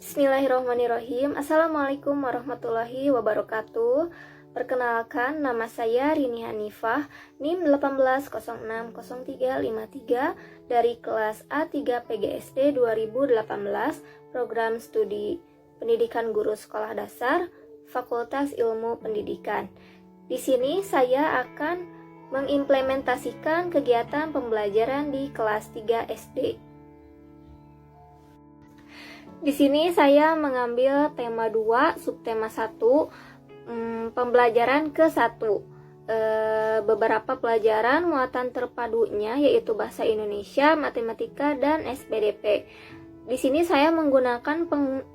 Bismillahirrahmanirrahim. Assalamualaikum warahmatullahi wabarakatuh. Perkenalkan, nama saya Rini Hanifah, NIM 18060353 dari kelas A3 PGSD 2018, Program Studi Pendidikan Guru Sekolah Dasar, Fakultas Ilmu Pendidikan. Di sini saya akan mengimplementasikan kegiatan pembelajaran di kelas 3 SD. Di sini saya mengambil tema 2, subtema 1, pembelajaran ke-1. Beberapa pelajaran muatan terpadunya yaitu Bahasa Indonesia, Matematika, dan SPDP. Di sini saya menggunakan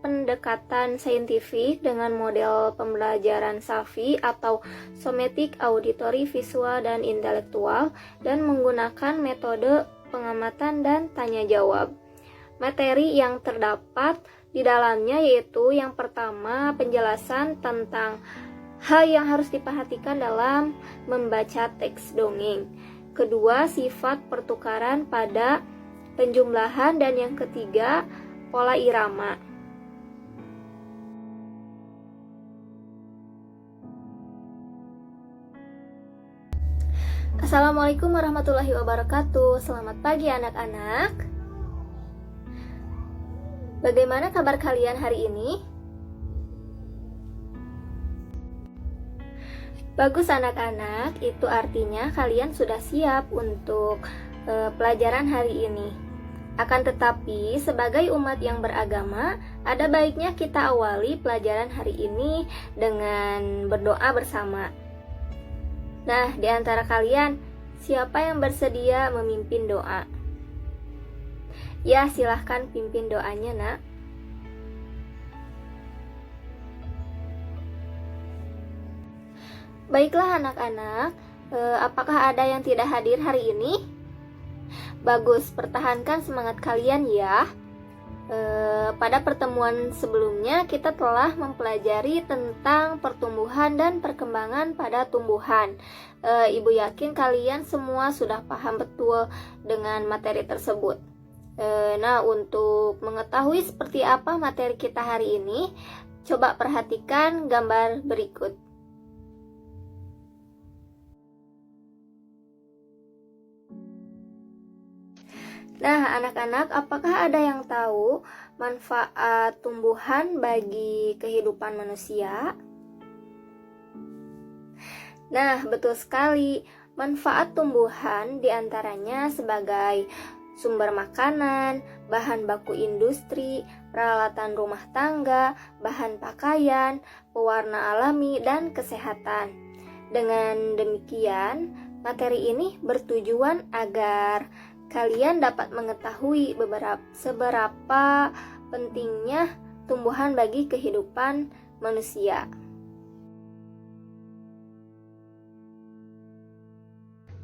pendekatan saintifik dengan model pembelajaran SAVI atau Somatic, Auditory, Visual, dan Intelektual, dan menggunakan metode pengamatan dan tanya jawab. Materi yang terdapat di dalamnya yaitu yang pertama, penjelasan tentang hal yang harus diperhatikan dalam membaca teks dongeng. Kedua, sifat pertukaran pada penjumlahan, dan yang ketiga, pola irama. Assalamualaikum warahmatullahi wabarakatuh. Selamat pagi anak-anak. Bagaimana kabar kalian hari ini? Bagus anak-anak, itu artinya kalian sudah siap untuk pelajaran hari ini. Akan tetapi, sebagai umat yang beragama, ada baiknya kita awali pelajaran hari ini dengan berdoa bersama. Nah, di antara kalian, siapa yang bersedia memimpin doa? Ya, silahkan pimpin doanya, nak. Baiklah anak-anak, apakah ada yang tidak hadir hari ini? Bagus, pertahankan semangat kalian ya. Pada pertemuan sebelumnya kita telah mempelajari tentang pertumbuhan dan perkembangan pada tumbuhan. Ibu yakin kalian semua sudah paham betul dengan materi tersebut. Nah, untuk mengetahui seperti apa materi kita hari ini, coba perhatikan gambar berikut. Nah, anak-anak, apakah ada yang tahu manfaat tumbuhan bagi kehidupan manusia? Nah, betul sekali. Manfaat tumbuhan diantaranya sebagai sumber makanan, bahan baku industri, peralatan rumah tangga, bahan pakaian, pewarna alami, dan kesehatan. Dengan demikian, materi ini bertujuan agar kalian dapat mengetahui seberapa pentingnya tumbuhan bagi kehidupan manusia.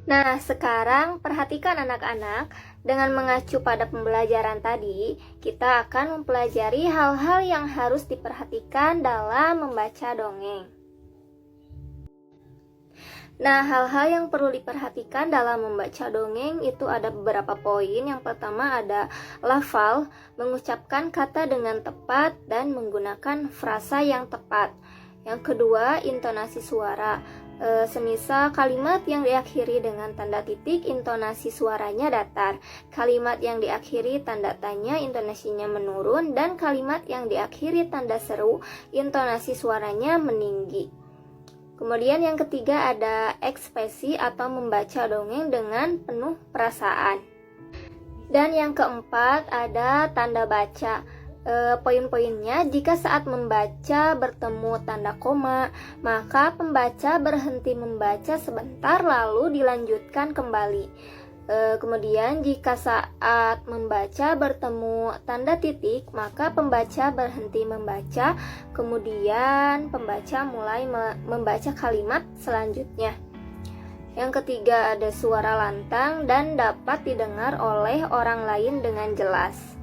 Nah, sekarang perhatikan anak-anak, dengan mengacu pada pembelajaran tadi, kita akan mempelajari hal-hal yang harus diperhatikan dalam membaca dongeng. Nah, hal-hal yang perlu diperhatikan dalam membaca dongeng itu ada beberapa poin. Yang pertama ada lafal, mengucapkan kata dengan tepat dan menggunakan frasa yang tepat. Yang kedua, intonasi suara. Semisal kalimat yang diakhiri dengan tanda titik, intonasi suaranya datar. Kalimat yang diakhiri tanda tanya, intonasinya menurun. Dan kalimat yang diakhiri tanda seru, intonasi suaranya meninggi. Kemudian yang ketiga ada ekspresi atau membaca dongeng dengan penuh perasaan. Dan yang keempat ada tanda baca. Poin-poinnya, jika saat membaca bertemu tanda koma, maka pembaca berhenti membaca sebentar lalu dilanjutkan kembali. Kemudian jika saat membaca bertemu tanda titik, maka pembaca berhenti membaca, kemudian pembaca mulai membaca kalimat selanjutnya. Yang ketiga ada suara lantang dan dapat didengar oleh orang lain dengan jelas.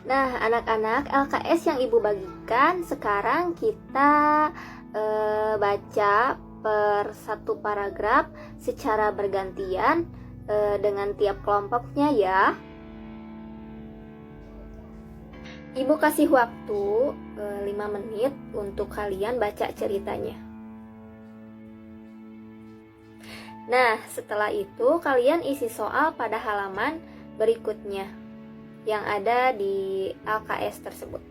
Nah, anak-anak, LKS yang ibu bagikan, sekarang kita baca per satu paragraf secara bergantian dengan tiap kelompoknya ya. Ibu kasih waktu 5 menit untuk kalian baca ceritanya. Nah, setelah itu kalian isi soal pada halaman berikutnya yang ada di LKS tersebut.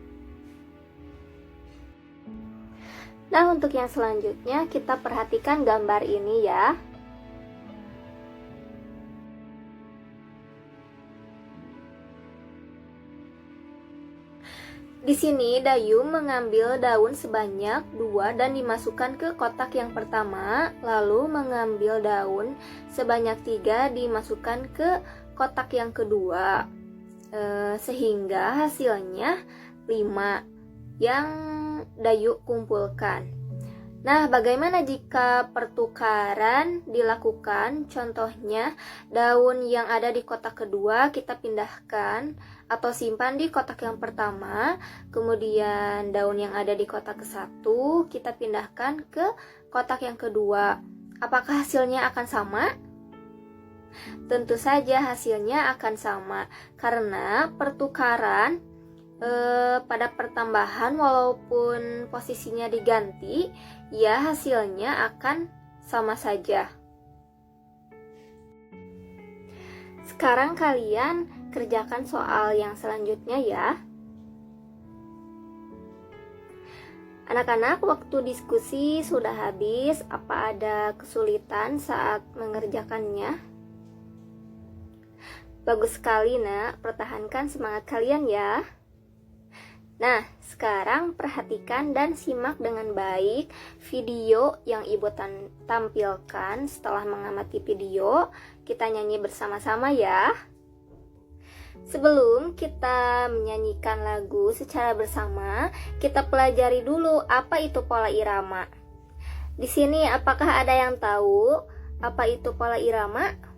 Nah, untuk yang selanjutnya kita perhatikan gambar ini ya. Di sini Dayung mengambil daun sebanyak 2 dan dimasukkan ke kotak yang pertama, lalu mengambil daun sebanyak 3 dimasukkan ke kotak yang kedua, sehingga hasilnya 5 yang Dayung kumpulkan. Nah, bagaimana jika pertukaran dilakukan? Contohnya, daun yang ada di kotak kedua kita pindahkan atau simpan di kotak yang pertama, kemudian daun yang ada di kotak ke-1 kita pindahkan ke kotak yang kedua. Apakah hasilnya akan sama? Tentu saja hasilnya akan sama, karena pertukaran pada pertambahan walaupun posisinya diganti, ya hasilnya akan sama saja. Sekarang kalian kerjakan soal yang selanjutnya ya. Anak-anak, waktu diskusi sudah habis. Apa ada kesulitan saat mengerjakannya? Bagus sekali nak, pertahankan semangat kalian ya. Nah, sekarang perhatikan dan simak dengan baik video yang Ibu tampilkan. Setelah mengamati video, kita nyanyi bersama-sama ya. Sebelum kita menyanyikan lagu secara bersama, kita pelajari dulu apa itu pola irama. Di sini apakah ada yang tahu apa itu pola irama?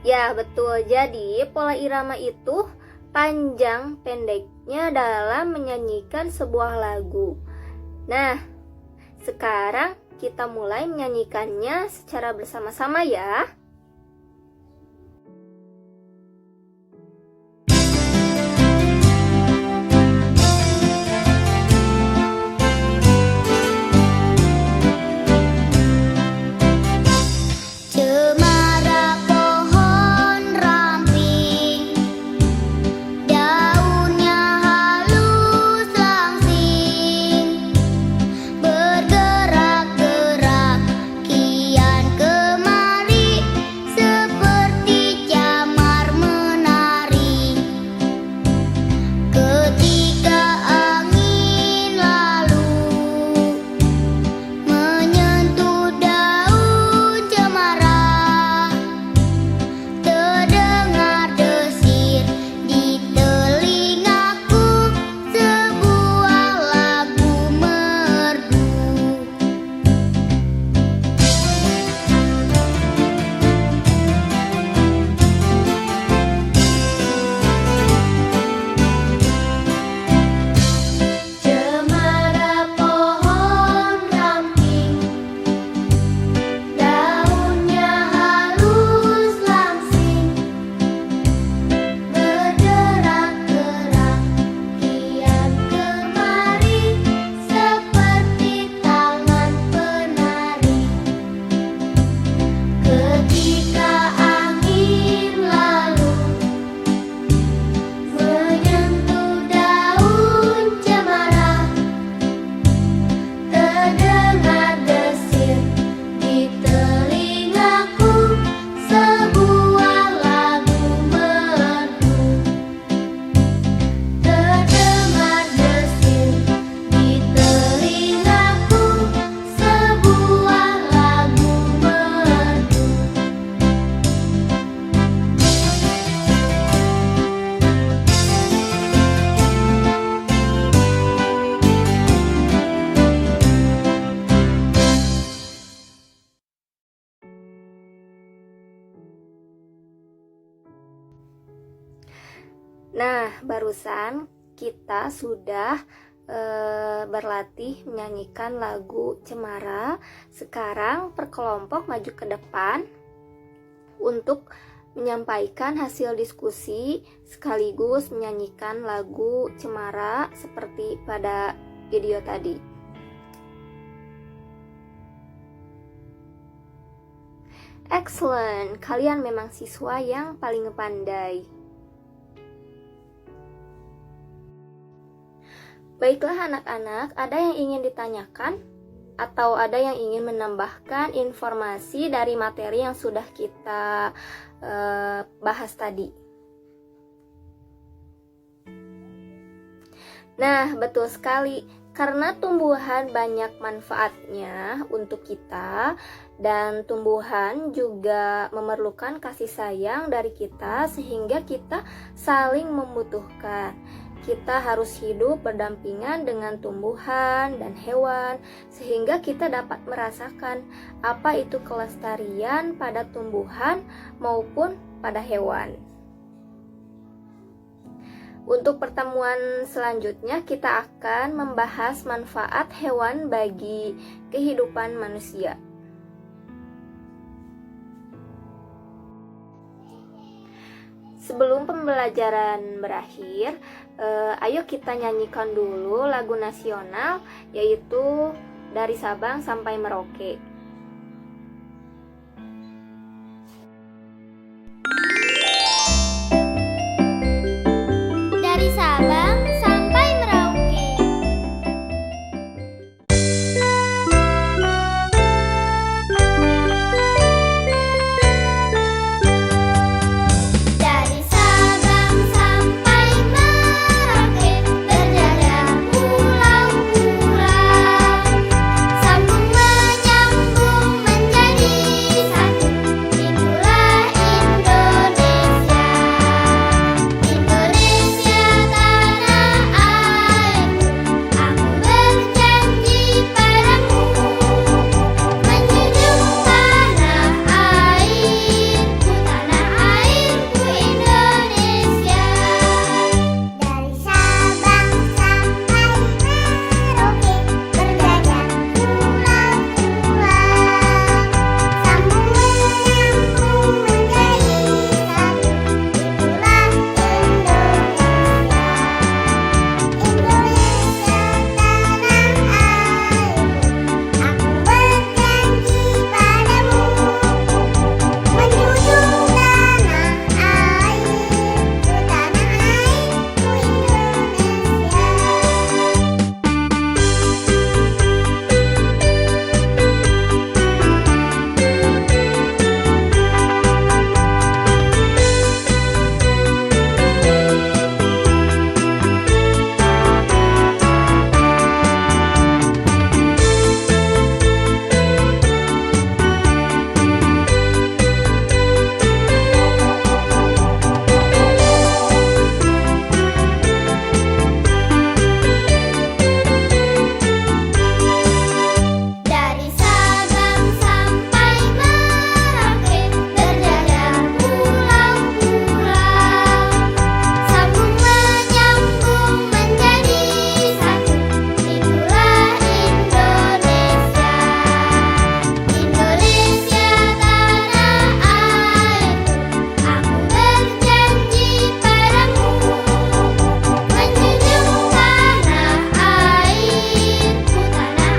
Ya, betul. Jadi, pola irama itu panjang pendeknya dalam menyanyikan sebuah lagu. Nah, sekarang kita mulai menyanyikannya secara bersama-sama ya. Nah, barusan kita sudah berlatih menyanyikan lagu Cemara. Sekarang per kelompok maju ke depan untuk menyampaikan hasil diskusi sekaligus menyanyikan lagu Cemara seperti pada video tadi. Excellent, kalian memang siswa yang paling pandai. Baiklah anak-anak, ada yang ingin ditanyakan? Atau ada yang ingin menambahkan informasi dari materi yang sudah kita bahas tadi? Nah, betul sekali. Karena tumbuhan banyak manfaatnya untuk kita, dan tumbuhan juga memerlukan kasih sayang dari kita, sehingga kita saling membutuhkan. Kita harus hidup berdampingan dengan tumbuhan dan hewan, sehingga kita dapat merasakan apa itu kelestarian pada tumbuhan maupun pada hewan. Untuk pertemuan selanjutnya, kita akan membahas manfaat hewan bagi kehidupan manusia. Sebelum pembelajaran berakhir, ayo kita nyanyikan dulu lagu nasional, yaitu Dari Sabang Sampai Merauke. Dari Sabang sampai Merauke. Dari Sabang sampai Merauke, berjajah pulau-pulau, sambung menyambung menjadi satu. Itulah Indonesia. Indonesia tanah airku, aku berjanji padamu, menjunjung tanah airku Indonesia. Dari Sabang sampai Merauke, berjajah pulau-pulau, sambung menyambung menjadi satu. Itulah Indonesia. Indonesia tanah airku, aku berjanji padamu, menjunjung tanah airku Indonesia. Dari Sabang sampai Merauke, berjajah pulau-pulau, sambung menyambung menjadi satu. Itulah Indonesia. Indonesia tanah airku, aku berjanji padamu, menjunjung tanah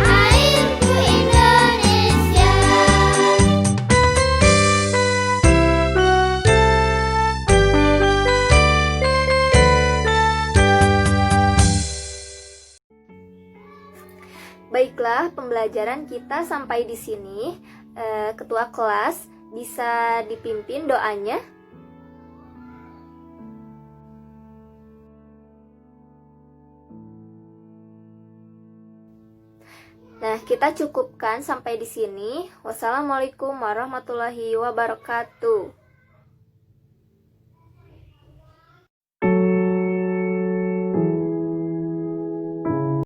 airku Indonesia. Baiklah, pembelajaran kita sampai di sini. Ketua kelas bisa dipimpin doanya. Nah, kita cukupkan sampai di sini. Wassalamualaikum warahmatullahi wabarakatuh.